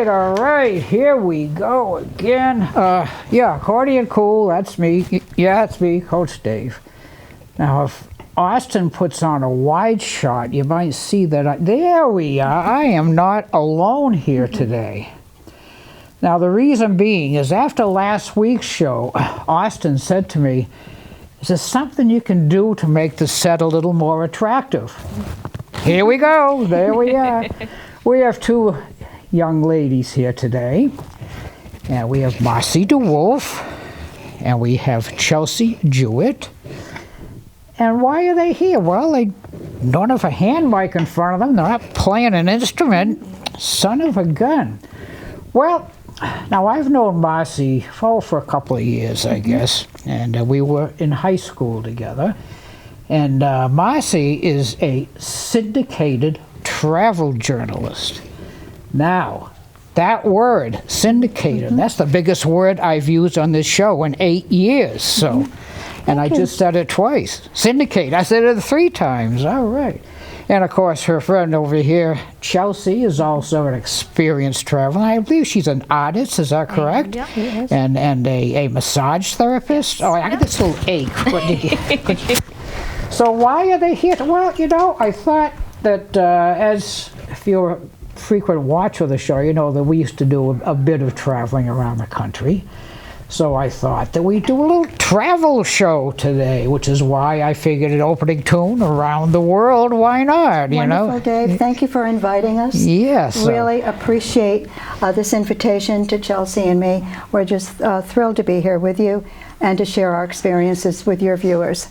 All right, here we go again. Yeah, Accordion Cool, that's me. Yeah, it's me, Coach Dave. Now, if Austin puts on a wide shot, you might see that there we are. I am not alone here today. Now, the reason being is after last week's show, Austin said to me, is there something you can do to make the set a little more attractive? Here we go. There we are. We have two young ladies here today. And we have Marcy DeWolf, and we have Chelsea Jewett. And why are they here? Well, they don't have a hand mic in front of them. They're not playing an instrument. Son of a gun. Well, now I've known Marcy for a couple of years, I guess. And we were in high school together. And Marcy is a syndicated travel journalist. Now, that word, syndicated, that's the biggest word I've used on this show in 8 years. So, and I just said it twice. Syndicate, I said it 3 times. All right. And of course, her friend over here, Chelsea, is also an experienced traveler. I believe she's an artist, is that correct? Yeah, yes. And a massage therapist? Oh, I got this little ache. So why are they here? Well, you know, I thought that if you're a frequent watcher of the show, you know that we used to do a bit of traveling around the country. So I thought that we'd do a little travel show today, which is why I figured an opening tune around the world. Why not? Wonderful, you know? Dave. Thank you for inviting us. Yes. Really appreciate this invitation to Chelsea and me. We're just thrilled to be here with you and to share our experiences with your viewers.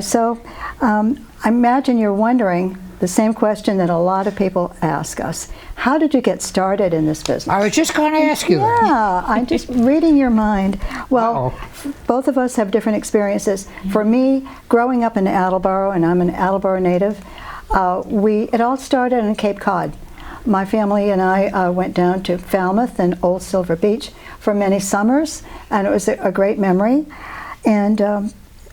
So I imagine you're wondering the same question that a lot of people ask us. How did you get started in this business? I was just going to ask you that. Yeah, I'm just reading your mind. Well, both of us have different experiences. For me, growing up in Attleboro, and I'm an Attleboro native, it all started in Cape Cod. My family and I went down to Falmouth and Old Silver Beach for many summers, and it was a great memory. And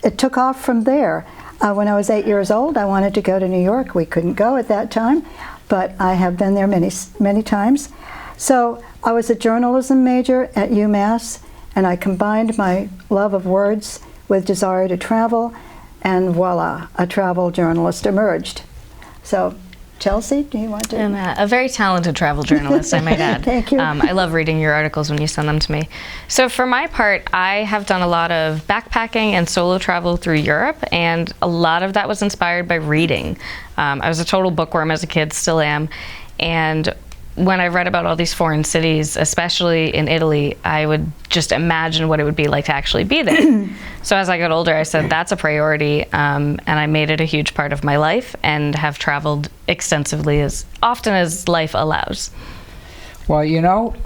it took off from there. When I was 8 years old, I wanted to go to New York. We couldn't go at that time, but I have been there many times. So I was a journalism major at UMass, and I combined my love of words with desire to travel, and voila, a travel journalist emerged. So Chelsea, do you want to? I'm a very talented travel journalist, I might add. Thank you. I love reading your articles when you send them to me. So for my part, I have done a lot of backpacking and solo travel through Europe, and a lot of that was inspired by reading. I was a total bookworm as a kid, still am, and when I read about all these foreign cities, especially in Italy, I would just imagine what it would be like to actually be there. So as I got older, I said that's a priority, and I made it a huge part of my life and have traveled extensively as often as life allows. Well, you know,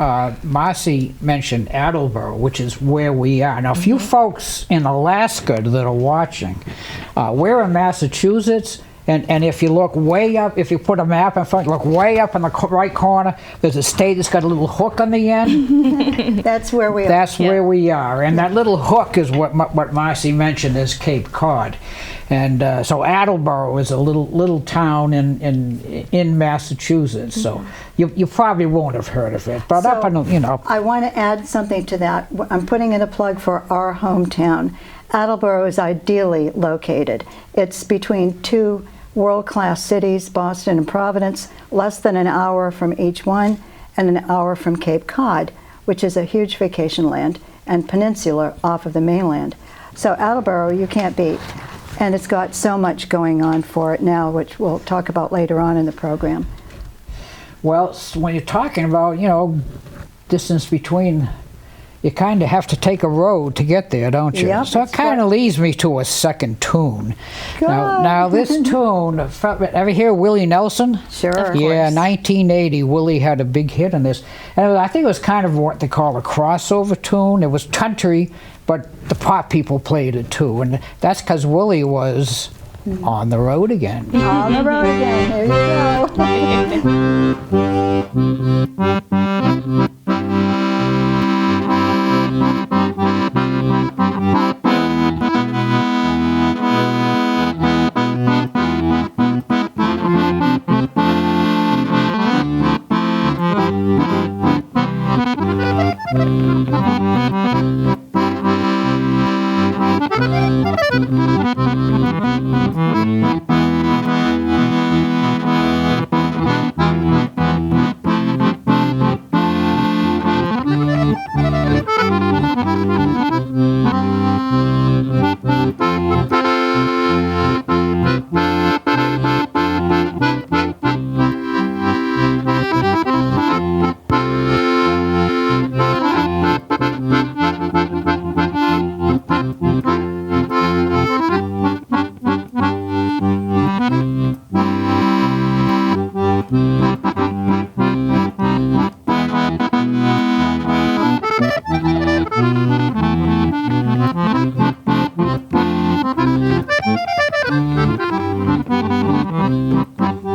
Marcy mentioned Attleboro, which is where we are. Now, a few folks in Alaska that are watching, we're in Massachusetts. And if you look way up, if you put a map in front, look way up in the right corner, there's a state that's got a little hook on the end. That's where we are. That's where we are. And that little hook is what Marcy mentioned as Cape Cod. And so Attleboro is a little town in Massachusetts. So you probably won't have heard of it. But up in, you know. I want to add something to that. I'm putting in a plug for our hometown. Attleboro is ideally located. It's between two world-class cities, Boston and Providence, less than an hour from each one, and an hour from Cape Cod, which is a huge vacation land and peninsula off of the mainland. So Attleboro you can't beat, and it's got so much going on for it now, which we'll talk about later on in the program. Well, when you're talking about, you know, distance between, you kind of have to take a road to get there, don't you? Yep, so it kind of leads me to a second tune. Now this tune, ever hear Willie Nelson? Sure. Yeah, 1980, Willie had a big hit on this. And I think it was kind of what they call a crossover tune. It was country, but the pop people played it too. And that's because Willie was on the road again. On the road again, there you go.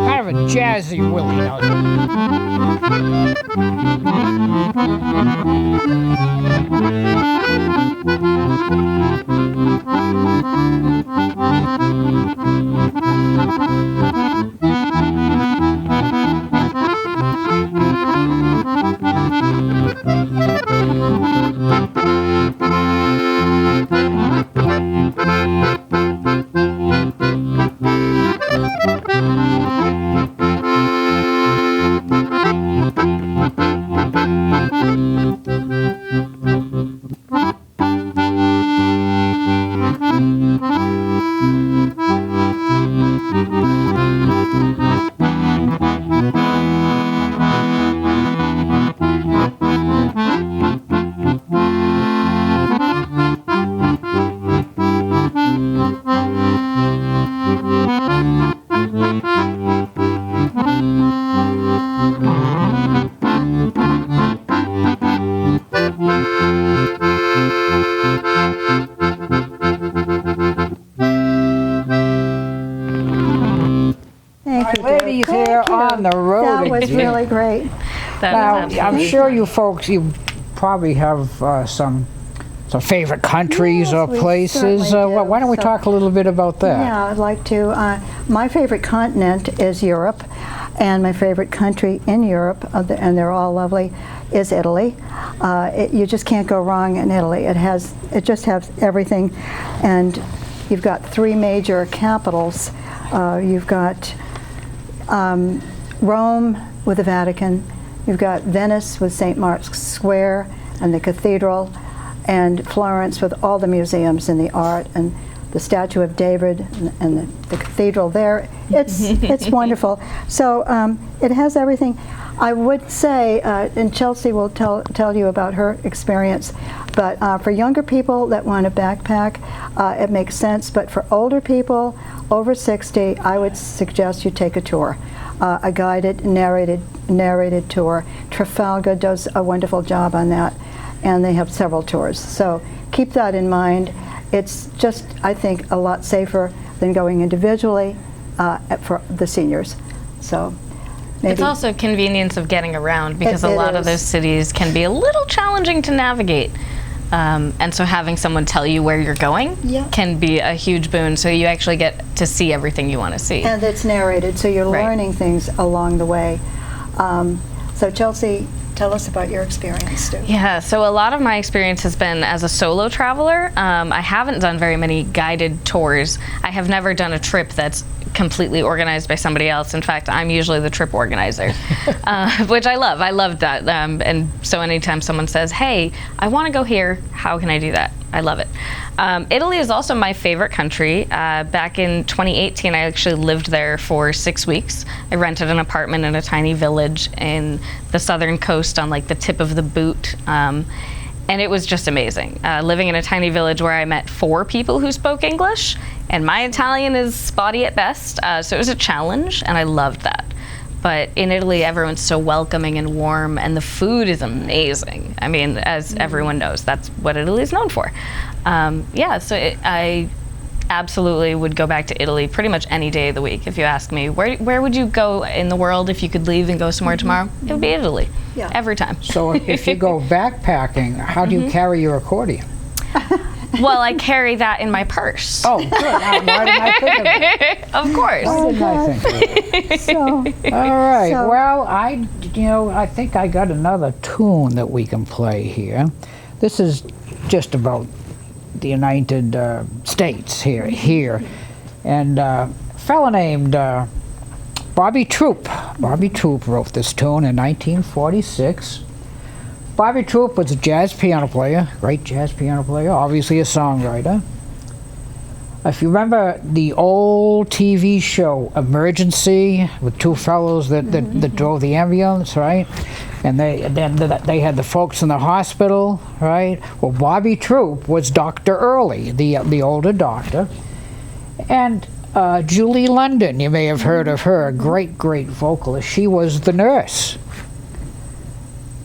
Kind of a jazzy Willie Nelson. Ladies here on the road That was again. really great. That was Now, I'm sure you folks, you probably have some favorite countries Yes, or we places. certainly do. Why don't we talk a little bit about that? Yeah, I'd like to. My favorite continent is Europe, and my favorite country in Europe, and they're all lovely, is Italy. You just can't go wrong in Italy. It just has everything, and you've got three major capitals. You've got Rome with the Vatican. You've got Venice with St. Mark's Square and the cathedral, and Florence with all the museums and the art and the statue of David and the cathedral there. It's wonderful. So it has everything. I would say, and Chelsea will tell you about her experience, but for younger people that want to backpack, it makes sense. But for older people over 60, I would suggest you take a tour, a guided, narrated tour. Trafalgar does a wonderful job on that, and they have several tours. So keep that in mind. It's just, I think, a lot safer than going individually for the seniors. So maybe. It's also convenience of getting around, because a lot of is. those cities can be a little challenging to navigate. And so having someone tell you where you're going can be a huge boon, so you actually get to see everything you want to see. And it's narrated, so you're learning things along the way. So Chelsea, tell us about your experience, too. Yeah, so a lot of my experience has been as a solo traveler. I haven't done very many guided tours. I have never done a trip that's completely organized by somebody else. In fact, I'm usually the trip organizer, which I love. I love that. And so anytime someone says, hey, I want to go here, how can I do that? I love it. Italy is also my favorite country. Back in 2018, I actually lived there for 6 weeks. I rented an apartment in a tiny village in the southern coast on like the tip of the boot. And it was just amazing. Living in a tiny village where I met 4 people who spoke English, and my Italian is spotty at best, so it was a challenge, and I loved that. But in Italy, everyone's so welcoming and warm, and the food is amazing. I mean, as everyone knows, that's what Italy is known for. I absolutely would go back to Italy pretty much any day of the week. If you ask me, where would you go in the world if you could leave and go somewhere tomorrow? It would be Italy, every time. So if you go backpacking, how do you carry your accordion? Well, I carry that in my purse. Oh, good. Why didn't I think of that? Of course. Why didn't I think of that? So, All right. So- Well, I think I got another tune that we can play here. This is just about the United States here, and a fella named Bobby Troup. Bobby Troup wrote this tune in 1946. Bobby Troup was a jazz piano player, great jazz piano player, obviously a songwriter. If you remember the old TV show Emergency with 2 fellows that drove the ambulance, right? And they had the folks in the hospital, right? Well, Bobby Troup was Dr. Early, the older doctor. And Julie London, you may have heard of her, a great vocalist. She was the nurse.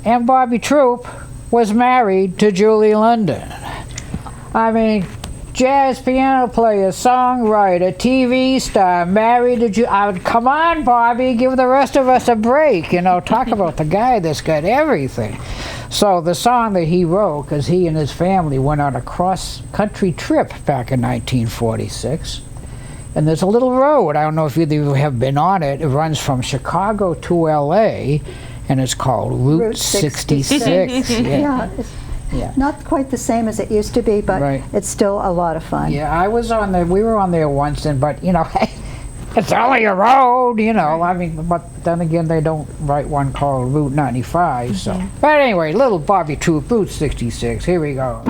And Bobby Troup was married to Julie London. I mean, jazz piano player, songwriter, TV star, married to Julie. Come on, Bobby, give the rest of us a break. You know, talk about the guy that's got everything. So the song that he wrote, because he and his family went on a cross-country trip back in 1946. And there's a little road, I don't know if either of you have been on it, it runs from Chicago to LA, and it's called Route 66. Yeah, not quite the same as it used to be, but it's still a lot of fun. Yeah, I was on there, we were on there once, but you know, it's only a road, you know, I mean, but then again, they don't write one called Route 95, so. But anyway, little Bobby Troup, Route 66, here we go.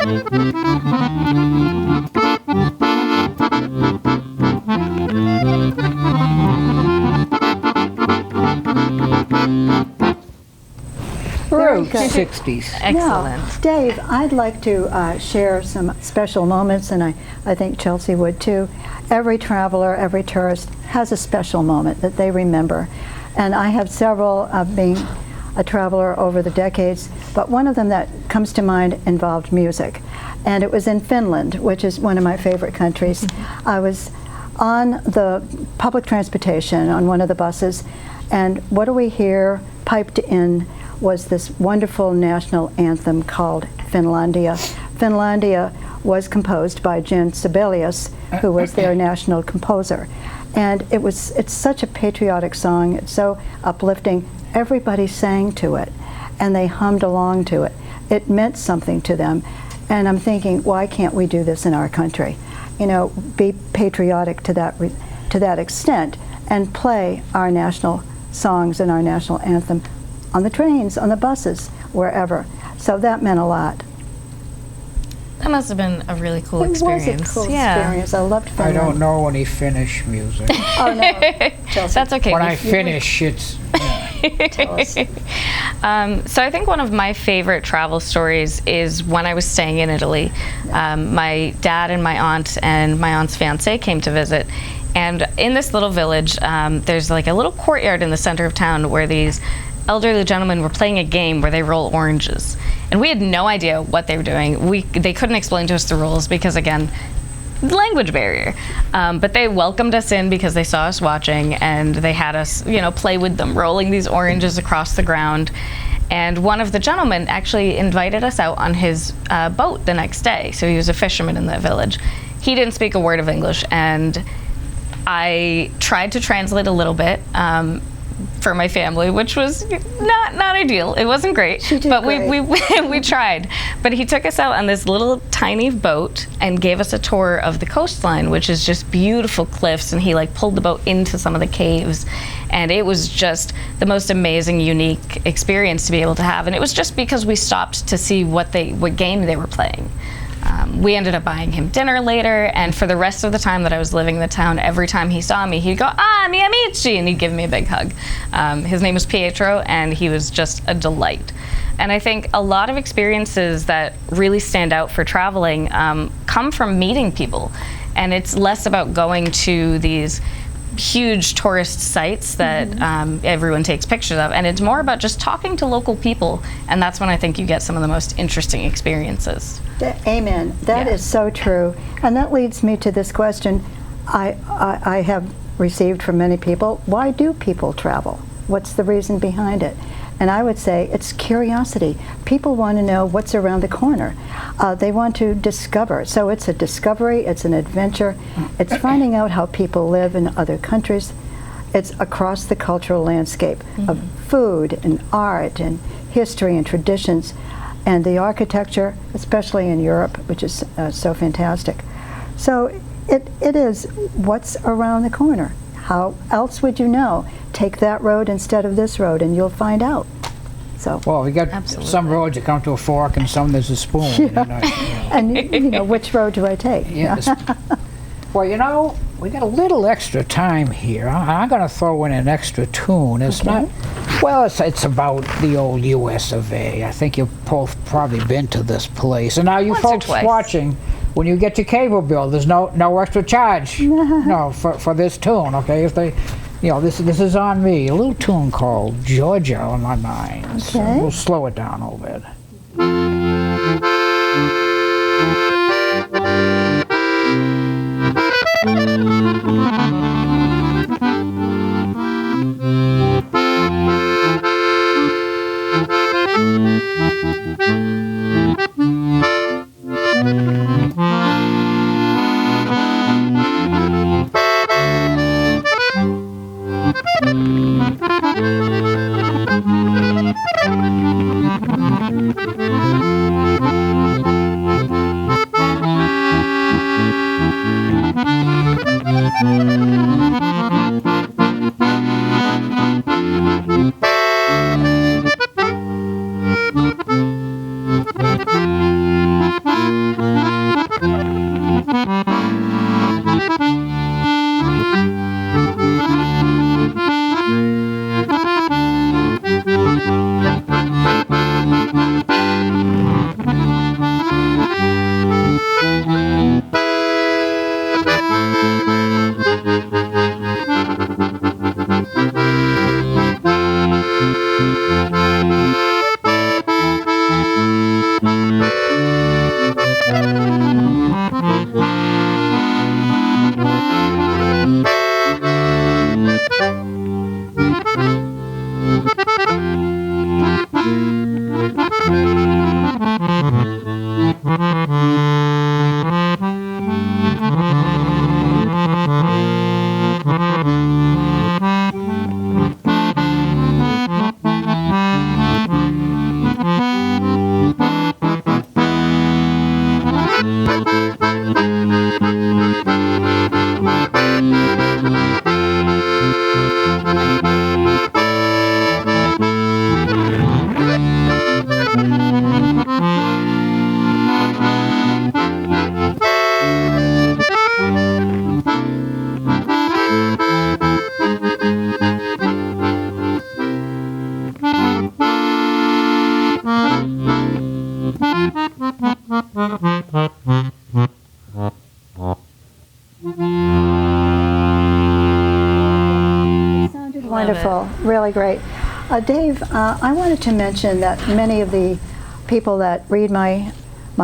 Route good. 60s. Excellent. Now, Dave, I'd like to share some special moments, and I think Chelsea would too. Every traveler, every tourist has a special moment that they remember. And I have several of being a traveler over the decades, but one of them that comes to mind involved music. And it was in Finland, which is one of my favorite countries. I was on the public transportation on one of the buses, and what do we hear piped in was this wonderful national anthem called Finlandia. Finlandia was composed by Jan Sibelius, who was their national composer. And it's such a patriotic song, it's so uplifting. Everybody sang to it, and they hummed along to it. It meant something to them. And I'm thinking, why can't we do this in our country? You know, be patriotic to that extent, and play our national songs and our national anthem on the trains, on the buses, wherever. So that meant a lot. That must have been a really cool experience. It was a cool experience. I loved I Finland. don't know any Finnish music. Oh, no. Chelsea. That's okay. When I finish, it's... Tell us. So I think one of my favorite travel stories is when I was staying in Italy. My dad and my aunt's fiance came to visit. And in this little village, there's like a little courtyard in the center of town where these elderly gentlemen were playing a game where they roll oranges. And we had no idea what they were doing. They couldn't explain to us the rules because, again, language barrier. But they welcomed us in because they saw us watching, and they had us, play with them, rolling these oranges across the ground. And one of the gentlemen actually invited us out on his boat the next day. So he was a fisherman in that village. He didn't speak a word of English, and I tried to translate a little bit for my family, which was not ideal. It wasn't great, but we tried. But he took us out on this little tiny boat and gave us a tour of the coastline, which is just beautiful cliffs, and he pulled the boat into some of the caves, and it was just the most amazing, unique experience to be able to have. And it was just because we stopped to see what game they were playing. We ended up buying him dinner later, and for the rest of the time that I was living in the town, every time he saw me, he'd go, mi amici, and he'd give me a big hug. His name was Pietro, and he was just a delight. And I think a lot of experiences that really stand out for traveling come from meeting people. And it's less about going to these huge tourist sites that everyone takes pictures of, and it's more about just talking to local people, and that's when I think you get some of the most interesting experiences. Amen. That is so true. And that leads me to this question I have received from many people. Why do people travel? What's the reason behind it? And I would say it's curiosity. People want to know what's around the corner. They want to discover. So it's a discovery, it's an adventure. It's finding out how people live in other countries. It's across the cultural landscape of food and art and history and traditions, and the architecture, especially in Europe, which is so fantastic. So it is what's around the corner. How else would you know? Take that road instead of this road, and you'll find out. So. Well, we got some roads that come to a fork, and some there's a spoon. And which road do I take? Yes. Well, we got a little extra time here. I'm going to throw in an extra tune. It's not. Well, it's about the old U.S. of A. I think you've both probably been to this place. And now you folks watching, when you get your cable bill, there's no extra charge. No, for this tune. Okay, if they. This is on me. A little tune called Georgia on my mind. Okay. So we'll slow it down a little bit. Sounded wonderful, really great. Dave, I wanted to mention that many of the people that read my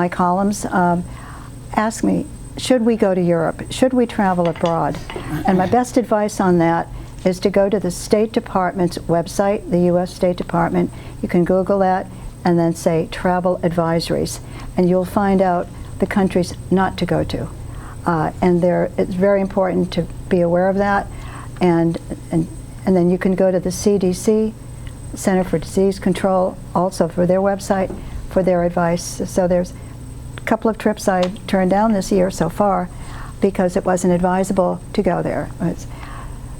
columns ask me, should we go to Europe? Should we travel abroad? And my best advice on that is to go to the State Department's website, the U.S. State Department. You can Google that and then say travel advisories, and you'll find out the countries not to go to. And it's very important to be aware of that. And then you can go to the CDC, Center for Disease Control, also for their website, for their advice. So there's a couple of trips I turned down this year so far because it wasn't advisable to go there.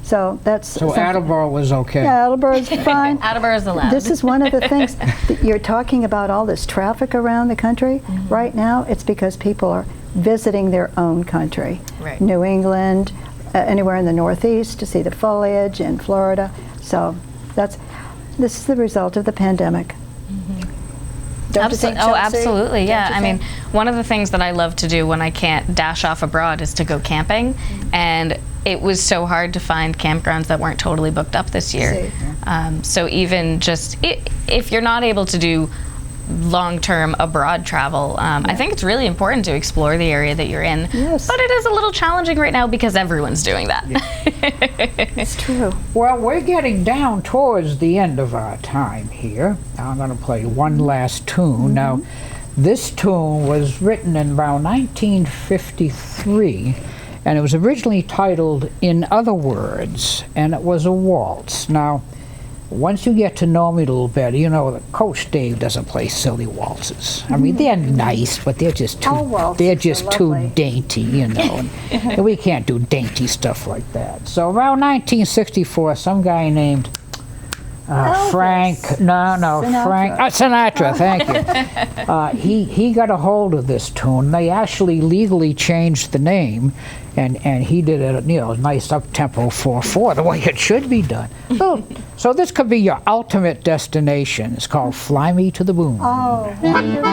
So Attleboro was okay. Yeah, Attleboro is fine. Attleboro is allowed. This is one of the things that you're talking about, all this traffic around the country. Right now, it's because people are visiting their own country. Right. New England, anywhere in the Northeast to see the foliage, in Florida. So this is the result of the pandemic. Don't you think, Chelsea? Absolutely, yeah. Don't you I mean, think? one of the things that I love to do when I can't dash off abroad is to go camping. And it was so hard to find campgrounds that weren't totally booked up this year. So even just, if you're not able to do long-term abroad travel, I think it's really important to explore the area that you're in. Yes. But it is a little challenging right now because everyone's doing that. It's true. Well, we're getting down towards the end of our time here. I'm going to play one last tune. Now, this tune was written in around 1953, and it was originally titled In Other Words, and it was a waltz. Now, once you get to know me a little better, you know that Coach Dave doesn't play silly waltzes. I mean, they're nice, but they're just All waltzes they're are just lovely. too dainty, you know. And we can't do dainty stuff like that. So around 1964, some guy named Frank Sinatra, thank you. He got a hold of this tune. They actually legally changed the name, and he did it, nice up-tempo 4/4, the way it should be done. So this could be your ultimate destination. It's called Fly Me to the Moon. Oh, wonderful.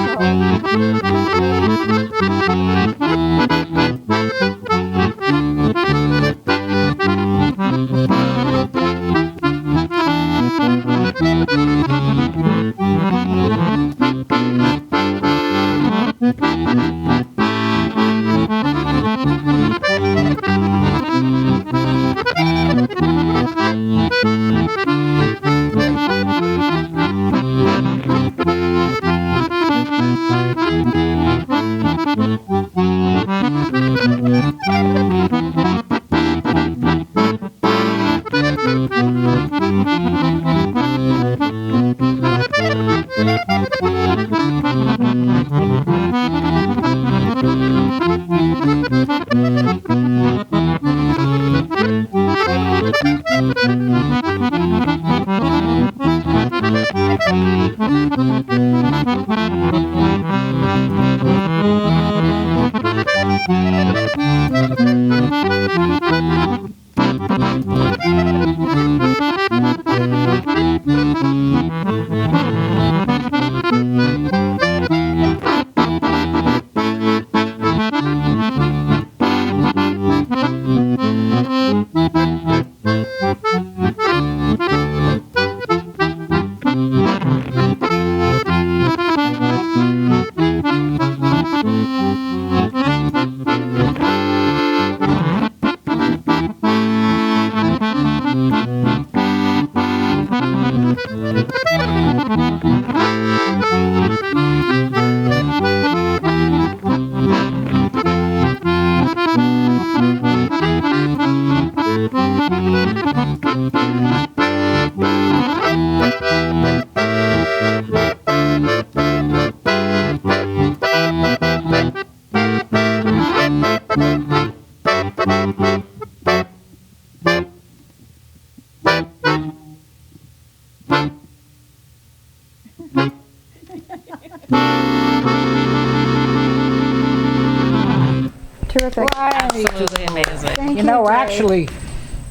Terrific. Absolutely amazing. Thank You know, Dave. actually,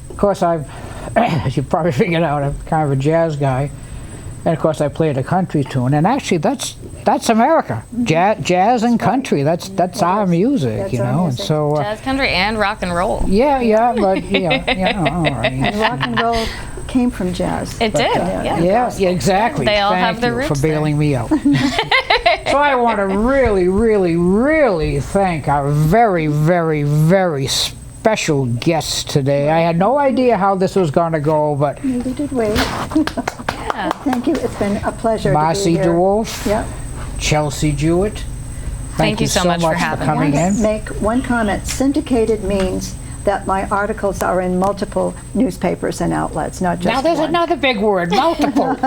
of course, as you probably figured out, I'm kind of a jazz guy. And of course, I played a country tune. And actually, that's that's America. Jazz and country. That's our music, That's you our know. music. And so Jazz, country, and rock and roll. yeah, but all right. And rock and roll came from jazz. It did, yeah. Yeah, exactly. They all Thank have their you roots for there. bailing me out. So I want to really, really, really thank our very, very, very special guests today. I had no idea how this was going to go, but Neither did we. Thank you. It's been a pleasure Marcy to be here. DeWolf, Yep. Chelsea Jewett, Thank you so much for having coming I want to in. make one comment. Syndicated means that my articles are in multiple newspapers and outlets, not just Now there's one. another big word, multiple.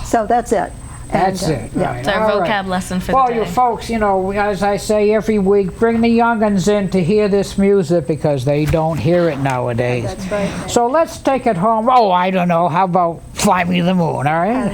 So that's it. That's And, it. yeah. Right. It's our all vocab right. lesson for Well, the day. you folks, you know, as I say every week, bring the young'uns in to hear this music because they don't hear it nowadays. That's right. So let's take it home. Oh, I don't know. How about Fly Me to the Moon, all right?